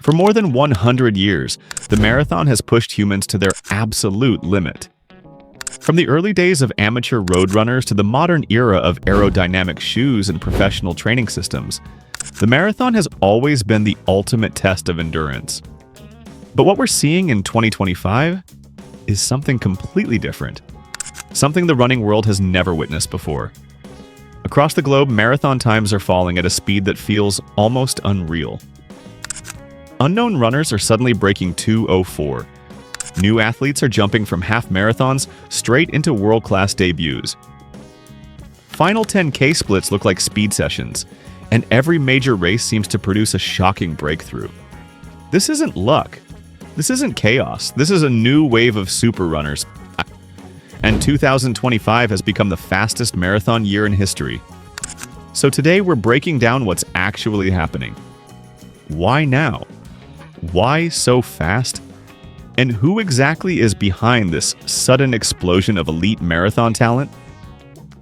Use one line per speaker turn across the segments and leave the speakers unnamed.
For more than 100 years, the marathon has pushed humans to their absolute limit. From the early days of amateur road runners to the modern era of aerodynamic shoes and professional training systems, the marathon has always been the ultimate test of endurance. But what we're seeing in 2025 is something completely different. Something the running world has never witnessed before. Across the globe, marathon times are falling at a speed that feels almost unreal. Unknown runners are suddenly breaking 2:04. New athletes are jumping from half marathons straight into world-class debuts. Final 10K splits look like speed sessions, and every major race seems to produce a shocking breakthrough. This isn't luck. This isn't chaos. This is a new wave of super runners. And 2025 has become the fastest marathon year in history. So today we're breaking down what's actually happening. Why now? Why so fast? And who exactly is behind this sudden explosion of elite marathon talent?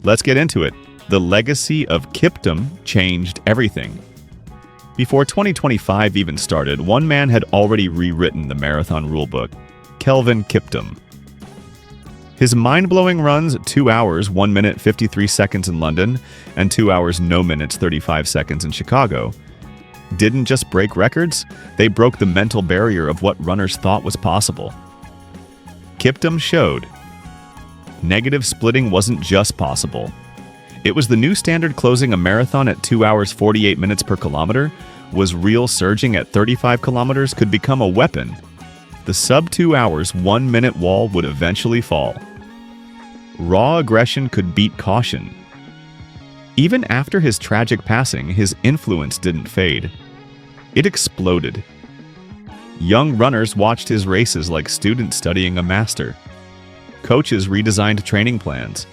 Let's get into it. The legacy of Kiptum changed everything. Before 2025 even started, one man had already rewritten the marathon rulebook, Kelvin Kiptum. His mind-blowing runs 2 hours, 1 minute 53 seconds in London and 2 hours, no minutes 35 seconds in Chicago didn't just break records, they broke the mental barrier of what runners thought was possible. Kiptum showed negative splitting wasn't just possible. It was the new standard. Closing a marathon at 2 hours 48 minutes per kilometer was real. Surging at 35 kilometers could become a weapon. The sub 2 hours 1 minute wall would eventually fall. Raw aggression could beat caution. Even after his tragic passing, his influence didn't fade. It exploded. Young runners watched his races like students studying a master. Coaches redesigned training plans.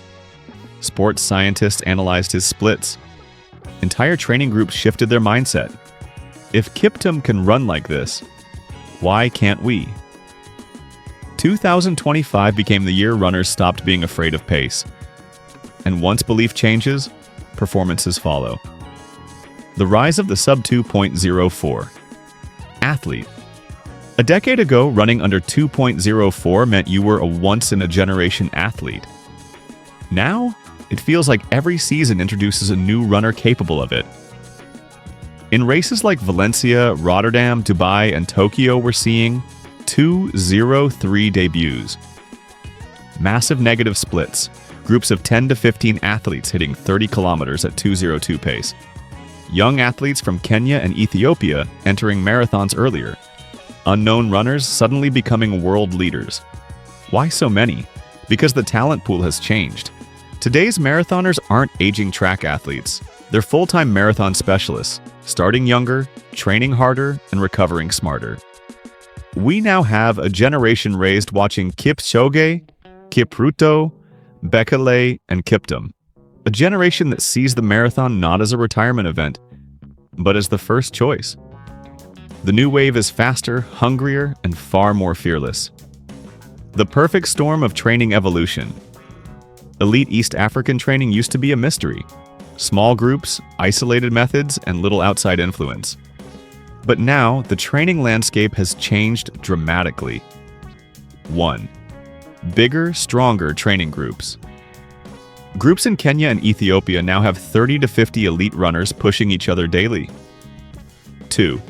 Sports scientists analyzed his splits. Entire training groups shifted their mindset. If Kiptum can run like this, why can't we? 2025 became the year runners stopped being afraid of pace. And once belief changes, performances follow. The rise of the sub 2.04. Athlete. A decade ago, running under 2.04 meant you were a once-in-a-generation athlete. Now, it feels like every season introduces a new runner capable of it. In races like Valencia, Rotterdam, Dubai, and Tokyo, we're seeing 2:03 debuts. Massive negative splits. Groups of 10 to 15 athletes hitting 30 kilometers at 2:02 pace. Young athletes from Kenya and Ethiopia entering marathons earlier. Unknown runners suddenly becoming world leaders. Why so many? Because the talent pool has changed. Today's marathoners aren't aging track athletes. They're full-time marathon specialists, starting younger, training harder, and recovering smarter. We now have a generation raised watching Kipchoge, Kipruto, Bekele, and Kiptum. A generation that sees the marathon not as a retirement event, but as the first choice. The new wave is faster, hungrier, and far more fearless. The perfect storm of training evolution. Elite East African training used to be a mystery. Small groups, isolated methods, and little outside influence. But now, the training landscape has changed dramatically. 1. Bigger, stronger training groups. Groups in Kenya and Ethiopia now have 30 to 50 elite runners pushing each other daily. 2.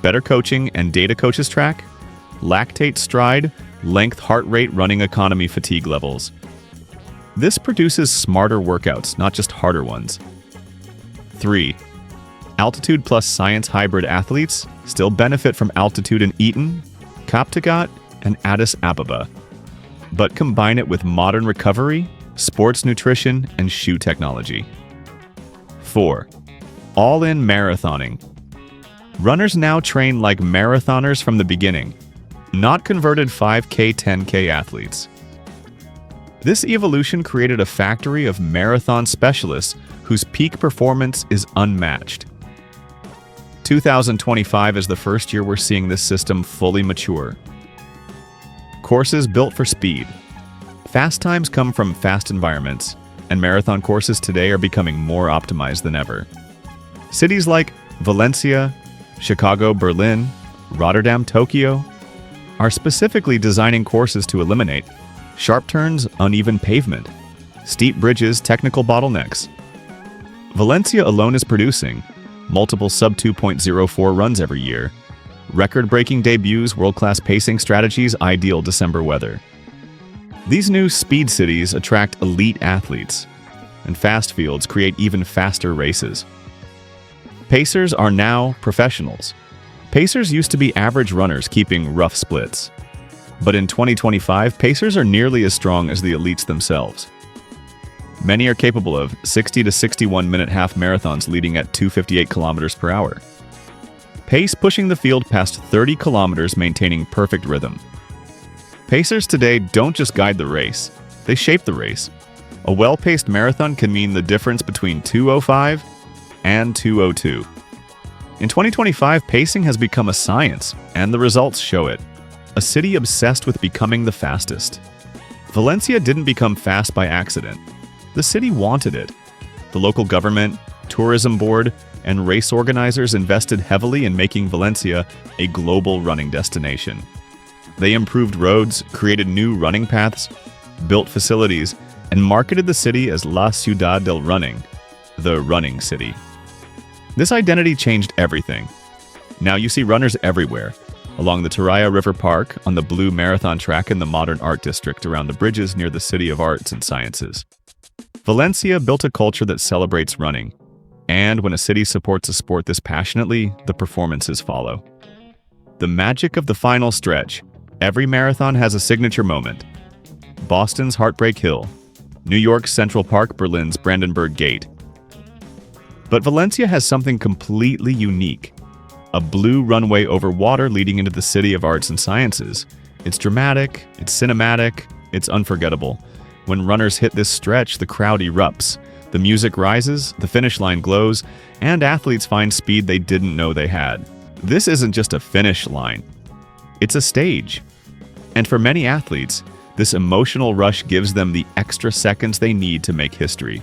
Better coaching and data coaches track, lactate stride, length heart rate running economy fatigue levels. This produces smarter workouts, not just harder ones. 3. Altitude plus science hybrid athletes still benefit from altitude in Eton, Kaptagat, and Addis Ababa, but combine it with modern recovery, sports nutrition, and shoe technology. 4. All-in marathoning. Runners now train like marathoners from the beginning, not converted 5K, 10K athletes. This evolution created a factory of marathon specialists whose peak performance is unmatched. 2025 is the first year we're seeing this system fully mature. Courses built for speed. Fast times come from fast environments, and marathon courses today are becoming more optimized than ever. Cities like Valencia, Chicago, Berlin, Rotterdam, Tokyo are specifically designing courses to eliminate sharp turns, uneven pavement, steep bridges, technical bottlenecks. Valencia alone is producing multiple sub 2.04 runs every year, record-breaking debuts, world-class pacing strategies, ideal December weather. These new speed cities attract elite athletes, and fast fields create even faster races. Pacers are now professionals. Pacers used to be average runners keeping rough splits. But in 2025, pacers are nearly as strong as the elites themselves. Many are capable of 60 to 61 minute half marathons leading at 258 kilometers per hour. Pace pushing the field past 30 kilometers, maintaining perfect rhythm. Pacers today don't just guide the race, they shape the race. A well-paced marathon can mean the difference between 2:05 and 2:02. In 2025, pacing has become a science, and the results show it. A city obsessed with becoming the fastest. Valencia didn't become fast by accident. The city wanted it. The local government, tourism board, and race organizers invested heavily in making Valencia a global running destination. They improved roads, created new running paths, built facilities, and marketed the city as La Ciudad del Running, the running city. This identity changed everything. Now you see runners everywhere, along the Taraya River Park, on the Blue Marathon track in the modern art district around the bridges near the City of Arts and Sciences. Valencia built a culture that celebrates running, and when a city supports a sport this passionately, the performances follow. The magic of the final stretch. Every marathon has a signature moment. Boston's Heartbreak Hill, New York's Central Park, Berlin's Brandenburg Gate. But Valencia has something completely unique. A blue runway over water leading into the City of Arts and Sciences. It's dramatic, it's cinematic, it's unforgettable. When runners hit this stretch, the crowd erupts. The music rises, the finish line glows, and athletes find speed they didn't know they had. This isn't just a finish line. It's a stage. And for many athletes, this emotional rush gives them the extra seconds they need to make history.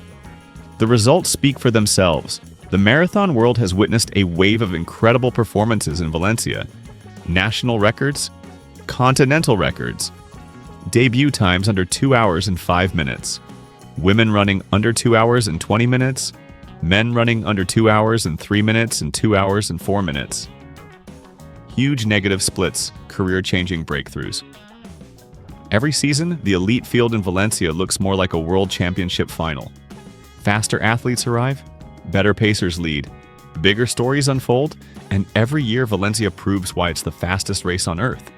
The results speak for themselves. The marathon world has witnessed a wave of incredible performances in Valencia. National records, continental records, debut times under 2 hours and 5 minutes, women running under 2 hours and 20 minutes, men running under 2 hours and 3 minutes and 2 hours and 4 minutes. Huge negative splits, career-changing breakthroughs. Every season, the elite field in Valencia looks more like a world championship final. Faster athletes arrive, better pacers lead, bigger stories unfold, and every year Valencia proves why it's the fastest race on earth.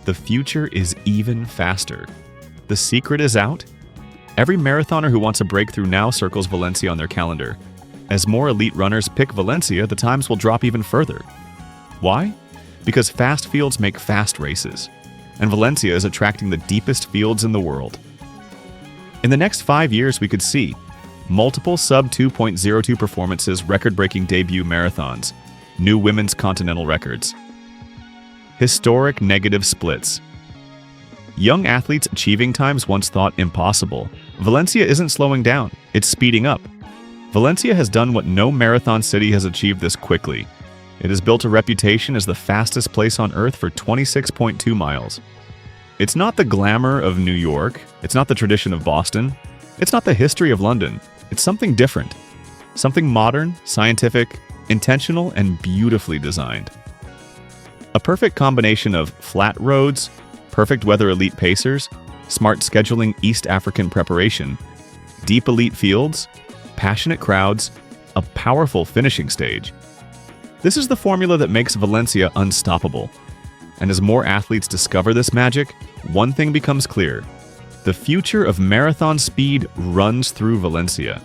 The future is even faster. The secret is out. Every marathoner who wants a breakthrough now circles Valencia on their calendar. As more elite runners pick Valencia, the times will drop even further. Why? Because fast fields make fast races, and Valencia is attracting the deepest fields in the world. In the next 5 years, we could see multiple sub 2.02 performances, record-breaking debut marathons, new women's continental records, historic negative splits, young athletes achieving times once thought impossible. Valencia isn't slowing down, it's speeding up. Valencia has done what no marathon city has achieved this quickly. It has built a reputation as the fastest place on earth for 26.2 miles. It's not the glamour of New York, it's not the tradition of Boston, it's not the history of London. It's something different, something modern, scientific, intentional, and beautifully designed. A perfect combination of flat roads, perfect weather elite pacers, smart scheduling East African preparation, deep elite fields, passionate crowds, a powerful finishing stage. This is the formula that makes Valencia unstoppable. And as more athletes discover this magic, one thing becomes clear. The future of marathon speed runs through Valencia.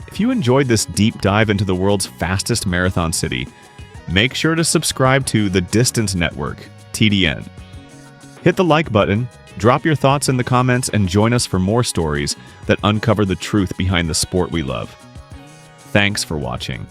If you enjoyed this deep dive into the world's fastest marathon city, make sure to subscribe to the Distance Network, TDN. Hit the like button, drop your thoughts in the comments, and join us for more stories that uncover the truth behind the sport we love. Thanks for watching.